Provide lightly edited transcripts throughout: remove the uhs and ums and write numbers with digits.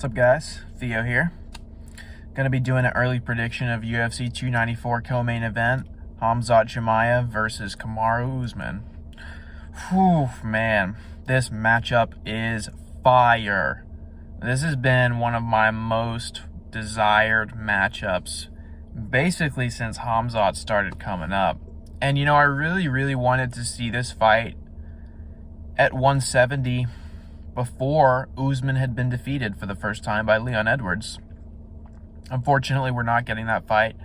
What's up, guys? Theo here. Going to be doing an early prediction of UFC 294 co-main event, Khamzat Chimaev versus Kamaru Usman. Whew, man, this matchup is fire. This has been one of my most desired matchups basically since Khamzat started coming up. And I really wanted to see this fight at 170 before Usman had been defeated for the first time by Leon Edwards. Unfortunately, we're not getting that fight.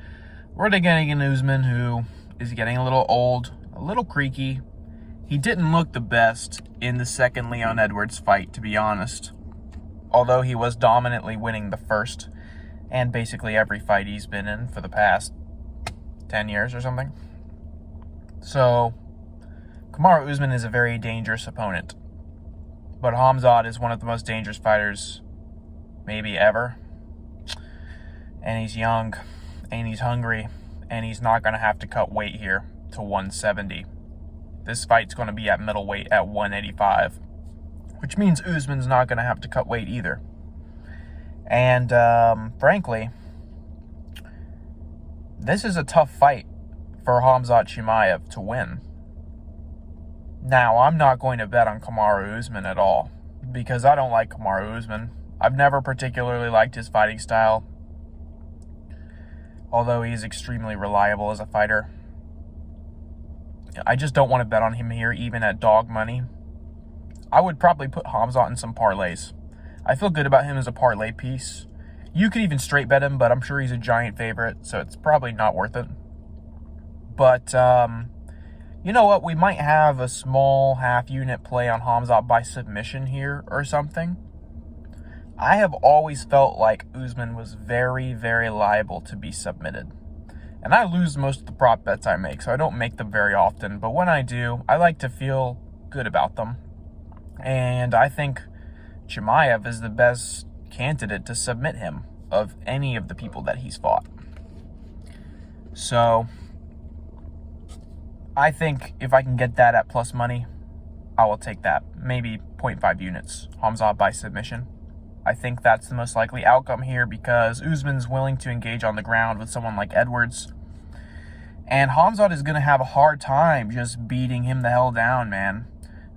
We're getting an Usman who is getting a little old, a little creaky. He didn't look the best in the second Leon Edwards fight, to be honest. Although he was dominantly winning the first and basically every fight he's been in for the past 10 years or something. So, Kamaru Usman is a very dangerous opponent. But Khamzat is one of the most dangerous fighters maybe ever. And he's young, and he's hungry, and he's not going to have to cut weight here to 170. This fight's going to be at middleweight at 185, which means Usman's not going to have to cut weight either. And frankly, this is a tough fight for Khamzat Chimaev to win. Now, I'm not going to bet on Kamaru Usman at all, because I don't like Kamaru Usman. I've never particularly liked his fighting style, although he's extremely reliable as a fighter. I just don't want to bet on him here, even at dog money. I would probably put Khamzat in some parlays. I feel good about him as a parlay piece. You could even straight bet him, but I'm sure he's a giant favorite, so it's probably not worth it. But, you know what? We might have a small half-unit play on Khamzat by submission here or something. I have always felt like Usman was very liable to be submitted. And I lose most of the prop bets I make, so I don't make them very often. But when I do, I like to feel good about them. And I think Chimaev is the best candidate to submit him of any of the people that he's fought. So I think if I can get that at plus money, I will take that. Maybe 0.5 units. Khamzat by submission. I think that's the most likely outcome here because Usman's willing to engage on the ground with someone like Edwards. And Khamzat is going to have a hard time just beating him the hell down, man.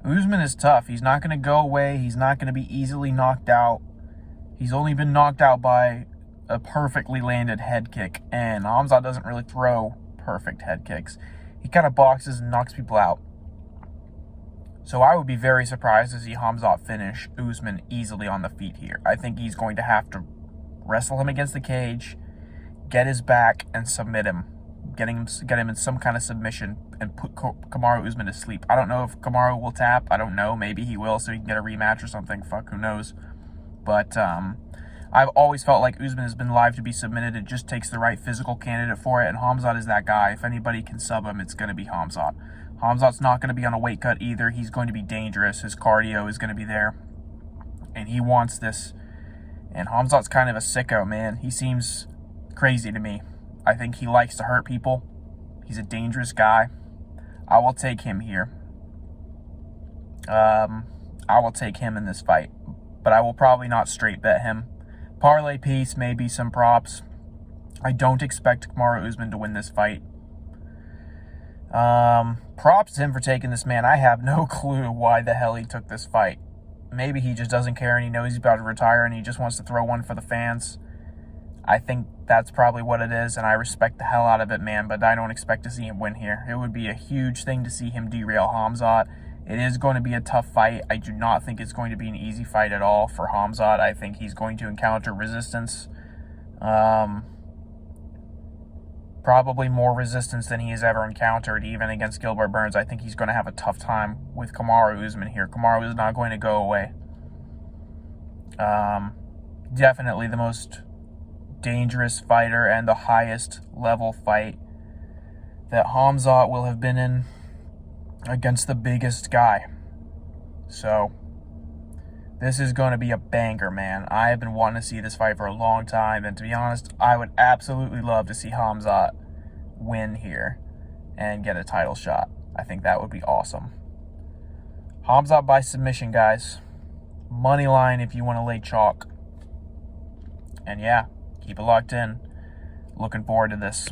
Usman is tough. He's not going to go away. He's not going to be easily knocked out. He's only been knocked out by a perfectly landed head kick. And Khamzat doesn't really throw perfect head kicks. He kind of boxes and knocks people out. So I would be very surprised to see Khamzat finish Usman easily on the feet here. I think he's going to have to wrestle him against the cage, get his back, and submit him. Get him in some kind of submission and put Kamaru Usman to sleep. I don't know if Kamaru will tap. I don't know. Maybe he will so he can get a rematch or something. Fuck, who knows. But I've always felt like Usman has been live to be submitted. It just takes the right physical candidate for it, and Khamzat is that guy. If anybody can sub him, it's going to be Khamzat. Khamzat's not going to be on a weight cut either. He's going to be dangerous. His cardio is going to be there, and he wants this. And Khamzat's kind of a sicko, man. He seems crazy to me. I think he likes to hurt people. He's a dangerous guy. I will take him here. I will take him in this fight, but I will probably not straight bet him. Parlay piece, maybe some props. I don't expect Kamaru Usman to win this fight. Props to him for taking this, man. I have no clue why the hell he took this fight. Maybe he just doesn't care and he knows he's about to retire and he just wants to throw one for the fans. I think that's probably what it is, and I respect the hell out of it, man, but I don't expect to see him win here. It would be a huge thing to see him derail Khamzat. It is going to be a tough fight. I do not think it's going to be an easy fight at all for Khamzat. I think he's going to encounter resistance. Probably more resistance than he has ever encountered, even against Gilbert Burns. I think he's going to have a tough time with Kamaru Usman here. Kamaru is not going to go away. Definitely the most dangerous fighter and the highest level fight that Khamzat will have been in against the biggest guy. So this is going to be a banger, man. I have been wanting to see this fight for a long time, and to be honest, I would absolutely love to see Khamzat win here and get a title shot. I think that would be awesome. Khamzat by submission, guys. Money line if you want to lay chalk. And yeah, keep it locked in. Looking forward to this.